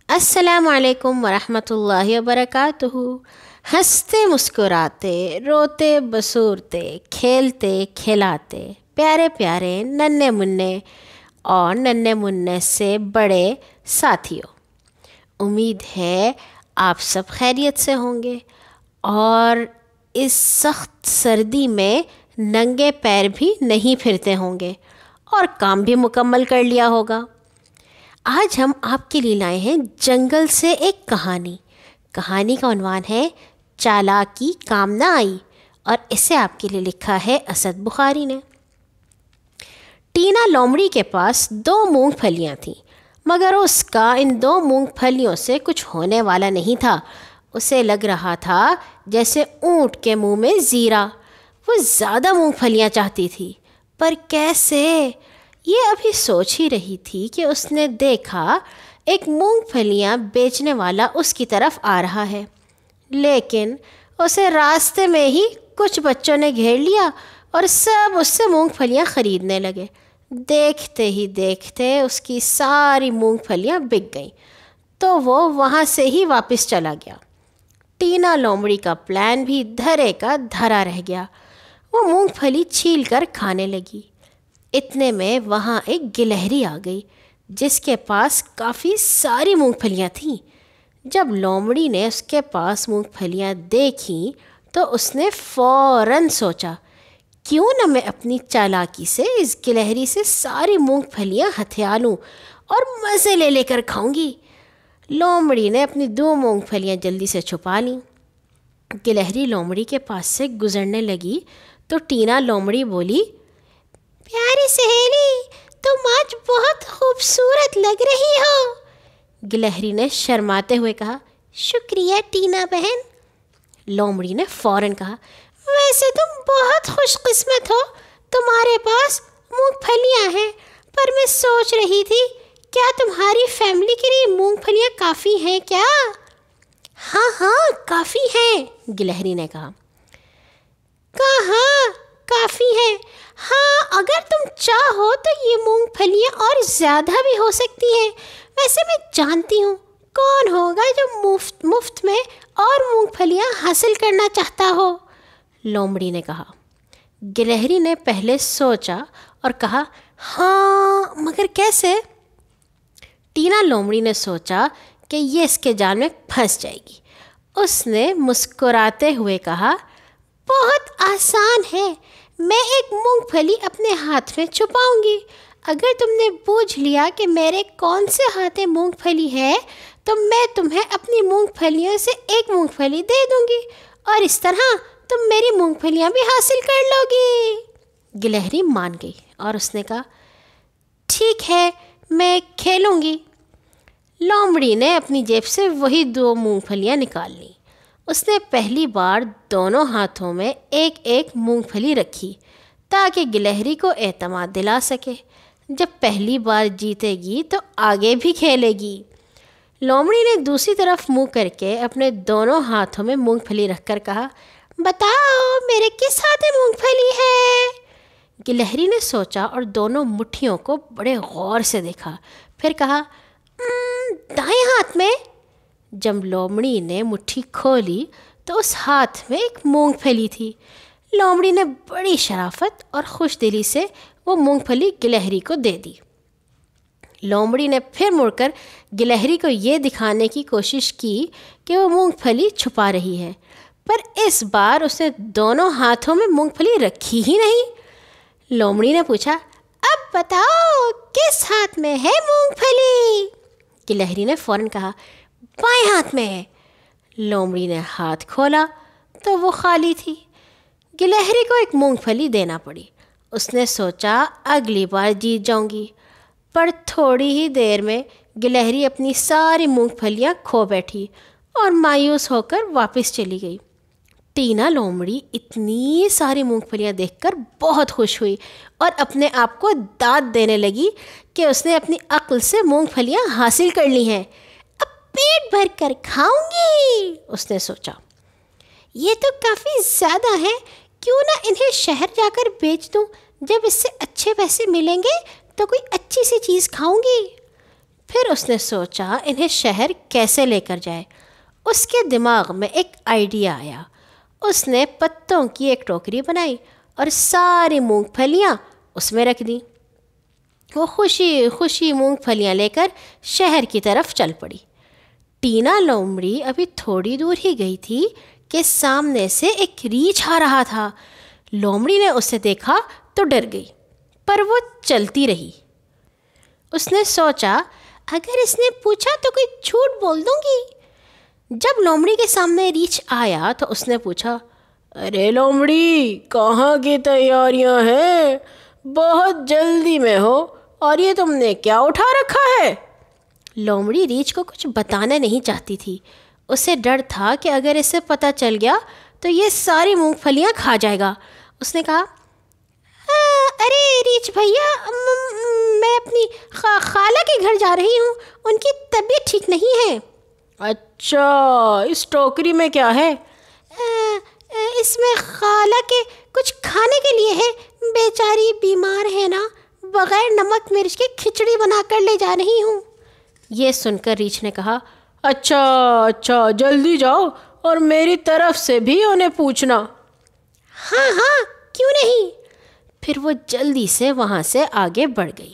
السلام علیکم ورحمۃ اللہ وبرکاتہ۔ ہنستے مسکراتے، روتے بسورتے، کھیلتے کھلاتے، پیارے پیارے ننھے منّے اور ننھے منّے سے بڑے ساتھیوں، امید ہے آپ سب خیریت سے ہوں گے اور اس سخت سردی میں ننگے پیر بھی نہیں پھرتے ہوں گے اور کام بھی مکمل کر لیا ہوگا۔ آج ہم آپ کے لیے لائے ہیں جنگل سے ایک کہانی کا عنوان ہے چالاکی کام نہ آئی، اور اسے آپ کے لیے لکھا ہے اسد بخاری نے۔ ٹینا لومڑی کے پاس 2 مونگ پھلیاں تھیں، مگر اس کا ان 2 مونگ پھلیوں سے کچھ ہونے والا نہیں تھا۔ اسے لگ رہا تھا جیسے اونٹ کے منہ میں زیرہ۔ وہ زیادہ مونگ پھلیاں چاہتی تھی، پر کیسے؟ یہ ابھی سوچ ہی رہی تھی کہ اس نے دیکھا ایک مونگ پھلیاں بیچنے والا اس کی طرف آ رہا ہے، لیکن اسے راستے میں ہی کچھ بچوں نے گھیر لیا اور سب اس سے مونگ پھلیاں خریدنے لگے۔ دیکھتے ہی دیکھتے اس کی ساری مونگ پھلیاں بک گئیں، تو وہ وہاں سے ہی واپس چلا گیا۔ ٹینا لومڑی کا پلان بھی دھرے کا دھرا رہ گیا۔ وہ مونگ پھلی چھیل کر کھانے لگی۔ اتنے میں وہاں ایک گلہری آ گئی جس کے پاس کافی ساری مونگ پھلیاں تھیں۔ جب لومڑی نے اس کے پاس مونگ پھلیاں دیکھیں تو اس نے فوراً سوچا، کیوں نہ میں اپنی چالاکی سے اس گلہری سے ساری مونگ پھلیاں ہتھیا لوں اور مزے لے کر کھاؤں گی۔ لومڑی نے اپنی 2 مونگ پھلیاں جلدی سے چھپا لیں۔ گلہری لومڑی کے پاس سے گزرنے لگی تو ٹینا لومڑی بولی، پیاری سہیلی، تم آج بہت خوبصورت لگ رہی ہو۔ گلہری نے شرماتے ہوئے کہا، شکریہ ٹینا بہن۔ لومڑی نے فوراً کہا، ویسے تم بہت خوش قسمت ہو، تمہارے پاس مونگ پھلیاں ہیں، پر میں سوچ رہی تھی کیا تمہاری فیملی کے لیے مونگ پھلیاں کافی ہیں کیا؟ ہاں ہاں کافی ہیں، گلہری نے کہا۔ کہاں کافی ہے؟ ہاں اگر تم چاہو تو یہ مونگ پھلیاں اور زیادہ بھی ہو سکتی ہیں۔ ویسے میں جانتی ہوں کون ہوگا جو مفت میں اور مونگ پھلیاں حاصل کرنا چاہتا ہو، لومڑی نے کہا۔ گلہری نے پہلے سوچا اور کہا، ہاں مگر کیسے؟ ٹینا لومڑی نے سوچا کہ یہ اس کے جال میں پھنس جائے گی۔ اس نے مسکراتے ہوئے کہا، بہت آسان ہے، میں ایک مونگ پھلی اپنے ہاتھ میں چھپاؤں گی۔ اگر تم نے بوجھ لیا کہ میرے کون سے ہاتھ میں مونگ پھلی ہے تو میں تمہیں اپنی مونگ پھلیوں سے ایک مونگ پھلی دے دوں گی، اور اس طرح تم میری مونگ پھلیاں بھی حاصل کر لو گی۔ گلہری مان گئی اور اس نے کہا، ٹھیک ہے میں کھیلوں گی۔ لومڑی نے اپنی جیب سے وہی 2 مونگ پھلیاں نکال لیں۔ اس نے پہلی بار دونوں ہاتھوں میں ایک ایک مونگ پھلی رکھی تاکہ گلہری کو اعتماد دلا سکے، جب پہلی بار جیتے گی تو آگے بھی کھیلے گی۔ لومڑی نے دوسری طرف منہ کر کے اپنے دونوں ہاتھوں میں مونگ پھلی رکھ کر کہا، بتاؤ میرے کس ہاتھ میں مونگ پھلی ہے؟ گلہری نے سوچا اور دونوں مٹھیوں کو بڑے غور سے دیکھا، پھر کہا، دائیں ہاتھ میں۔ جب لومڑی نے مٹھی کھولی تو اس ہاتھ میں ایک مونگ پھلی تھی۔ لومڑی نے بڑی شرافت اور خوش دلی سے وہ مونگ پھلی گلہری کو دے دی۔ لومڑی نے پھر مڑ کر گلہری کو یہ دکھانے کی کوشش کی کہ وہ مونگ پھلی چھپا رہی ہے، پر اس بار اس نے دونوں ہاتھوں میں مونگ پھلی رکھی ہی نہیں۔ لومڑی نے پوچھا، اب بتاؤ کس ہاتھ میں ہے مونگ پھلی؟ گلہری نے فوراً کہا، بائیں ہاتھ میں ہے۔ لومڑی نے ہاتھ کھولا تو وہ خالی تھی۔ گلہری کو ایک مونگ پھلی دینا پڑی۔ اس نے سوچا اگلی بار جیت جاؤں گی، پر تھوڑی ہی دیر میں گلہری اپنی ساری مونگ پھلیاں کھو بیٹھی اور مایوس ہو کر واپس چلی گئی۔ ٹینا لومڑی اتنی ساری مونگ پھلیاں دیکھ کر بہت خوش ہوئی اور اپنے آپ کو داد دینے لگی کہ اس نے اپنی عقل سے مونگ پھلیاں حاصل کر لی ہیں۔ اب پیٹ بھر کر کھاؤں گی، اس نے سوچا۔ یہ تو کافی زیادہ ہے، کیوں نہ انہیں شہر جا کر بیچ دوں، جب اس سے اچھے پیسے ملیں گے تو کوئی اچھی سی چیز کھاؤں گی۔ پھر اس نے سوچا انہیں شہر کیسے لے کر جائے۔ اس کے دماغ میں ایک آئیڈیا آیا۔ اس نے پتوں کی ایک ٹوکری بنائی اور ساری مونگ پھلیاں اس میں رکھ دیں۔ وہ خوشی خوشی مونگ پھلیاں لے کر شہر کی طرف چل پڑی۔ ٹینا لومڑی ابھی تھوڑی دور ہی گئی تھی کہ سامنے سے ایک ریچھ آ رہا تھا۔ لومڑی نے اسے دیکھا تو ڈر گئی، پر وہ چلتی رہی۔ اس نے سوچا اگر اس نے پوچھا تو کوئی جھوٹ بول دوں گی۔ جب لومڑی کے سامنے ریچھ آیا تو اس نے پوچھا، ارے لومڑی، کہاں کی تیاریاں ہیں؟ بہت جلدی میں ہو، اور یہ تم نے کیا اٹھا رکھا ہے؟ لومڑی ریچھ کو کچھ بتانا نہیں چاہتی تھی۔ اسے ڈر تھا کہ اگر اسے پتہ چل گیا تو یہ ساری مونگ پھلیاں کھا جائے گا۔ اس نے کہا، ارے ریچھ بھیا، میں اپنی خالہ کے گھر جا رہی ہوں، ان کی طبیعت ٹھیک نہیں ہے۔ اچھا، اس ٹوکری میں کیا ہے؟ اس میں خالہ کے کچھ کھانے کے لیے ہے، بیچاری بیمار ہے نا، بغیر نمک مرچ کے کھچڑی بنا کر لے جا رہی ہوں۔ یہ سن کر ریچھ نے کہا، اچھا جلدی جاؤ، اور میری طرف سے بھی انہیں پوچھنا۔ ہاں کیوں نہیں۔ پھر وہ جلدی سے وہاں سے آگے بڑھ گئی۔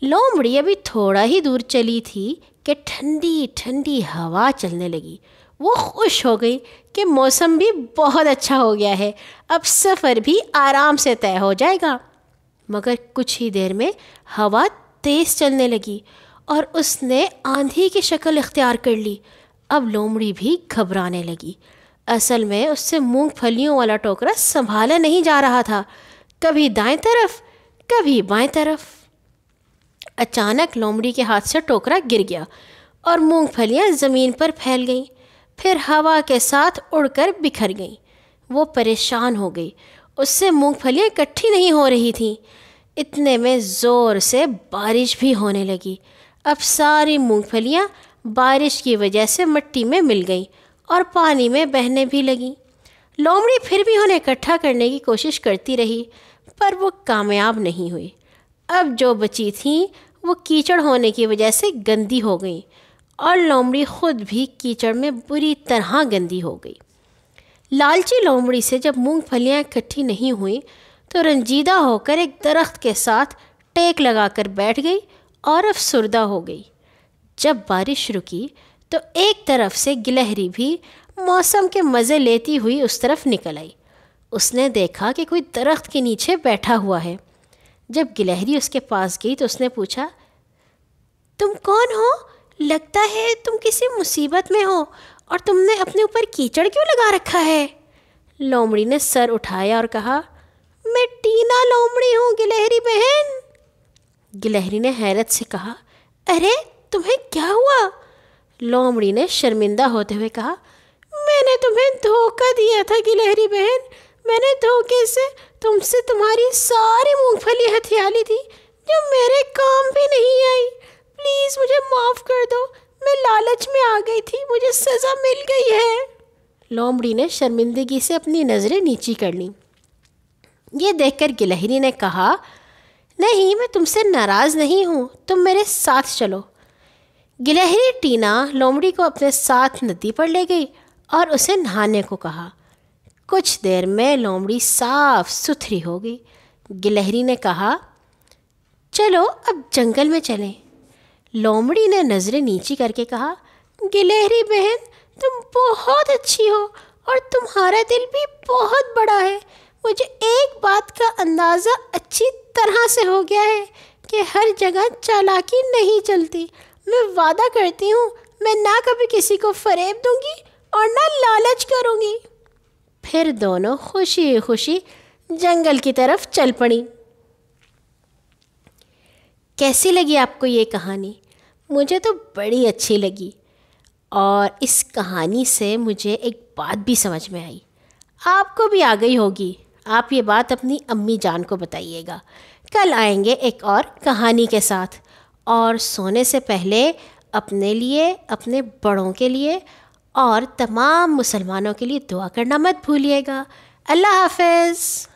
لومڑی ابھی تھوڑا ہی دور چلی تھی کہ ٹھنڈی ٹھنڈی ہوا چلنے لگی۔ وہ خوش ہو گئی کہ موسم بھی بہت اچھا ہو گیا ہے، اب سفر بھی آرام سے طے ہو جائے گا۔ مگر کچھ ہی دیر میں ہوا تیز چلنے لگی اور اس نے آندھی کی شکل اختیار کر لی۔ اب لومڑی بھی گھبرانے لگی۔ اصل میں اس سے مونگ پھلیوں والا ٹوکرا سنبھالا نہیں جا رہا تھا، کبھی دائیں طرف کبھی بائیں طرف۔ اچانک لومڑی کے ہاتھ سے ٹوکرا گر گیا اور مونگ پھلیاں زمین پر پھیل گئیں، پھر ہوا کے ساتھ اڑ کر بکھر گئیں۔ وہ پریشان ہو گئی، اس سے مونگ پھلیاں اکٹھی نہیں ہو رہی تھیں۔ اتنے میں زور سے بارش بھی ہونے لگی۔ اب ساری مونگ پھلیاں بارش کی وجہ سے مٹی میں مل گئیں اور پانی میں بہنے بھی لگیں۔ لومڑی پھر بھی انہیں اکٹھا کرنے کی کوشش کرتی رہی، پر وہ کامیاب نہیں ہوئی۔ اب جو بچی تھیں وہ کیچڑ ہونے کی وجہ سے گندی ہو گئیں، اور لومڑی خود بھی کیچڑ میں بری طرح گندی ہو گئی۔ لالچی لومڑی سے جب مونگ پھلیاں اکٹھی نہیں ہوئیں تو رنجیدہ ہو کر ایک درخت کے ساتھ ٹیک لگا کر بیٹھ گئی اور افسردہ ہو گئی۔ جب بارش رکی تو ایک طرف سے گلہری بھی موسم کے مزے لیتی ہوئی اس طرف نکل آئی۔ اس نے دیکھا کہ کوئی درخت کے نیچے بیٹھا ہوا ہے۔ جب گلہری اس کے پاس گئی تو اس نے پوچھا، تم کون ہو؟ لگتا ہے تم کسی مصیبت میں ہو، اور تم نے اپنے اوپر کیچڑ کیوں لگا رکھا ہے؟ لومڑی نے سر اٹھایا اور کہا، میں ٹینا لومڑی ہوں گلہری بہن۔ گلہری نے حیرت سے کہا، ارے تمہیں کیا ہوا؟ لومڑی نے شرمندہ ہوتے ہوئے کہا، میں نے تمہیں دھوکہ دیا تھا گلہری بہن، میں نے دھوکے سے تم سے تمہاری ساری مونگ پھلی ہتھیا لی تھی جو میرے کام بھی نہیں آئی۔ پلیز مجھے معاف کر دو، میں لالچ میں آ گئی تھی، مجھے سزا مل گئی ہے۔ لومڑی نے شرمندگی سے اپنی نظریں نیچی کر لیں۔ یہ دیکھ کر گلہری نے کہا، نہیں، میں تم سے ناراض نہیں ہوں، تم میرے ساتھ چلو۔ گلہری ٹینا لومڑی کو اپنے ساتھ ندی پر لے گئی اور اسے نہانے کو کہا۔ کچھ دیر میں لومڑی صاف ستھری ہو گئی۔ گلہری نے کہا، چلو اب جنگل میں چلیں۔ لومڑی نے نظریں نیچی کر کے کہا، گلہری بہن تم بہت اچھی ہو اور تمہارا دل بھی بہت بڑا ہے۔ مجھے ایک بات کا اندازہ اچھی طرح سے ہو گیا ہے کہ ہر جگہ چالاکی نہیں چلتی۔ میں وعدہ کرتی ہوں میں نہ کبھی کسی کو فریب دوں گی اور نہ لالچ کروں گی۔ پھر دونوں خوشی خوشی جنگل کی طرف چل پڑیں۔ کیسی لگی آپ کو یہ کہانی؟ مجھے تو بڑی اچھی لگی، اور اس کہانی سے مجھے ایک بات بھی سمجھ میں آئی، آپ کو بھی آ گئی ہوگی۔ آپ یہ بات اپنی امی جان کو بتائیے گا۔ کل آئیں گے ایک اور کہانی کے ساتھ، اور سونے سے پہلے اپنے لیے، اپنے بڑوں کے لیے اور تمام مسلمانوں کے لیے دعا کرنا مت بھولیے گا۔ اللہ حافظ۔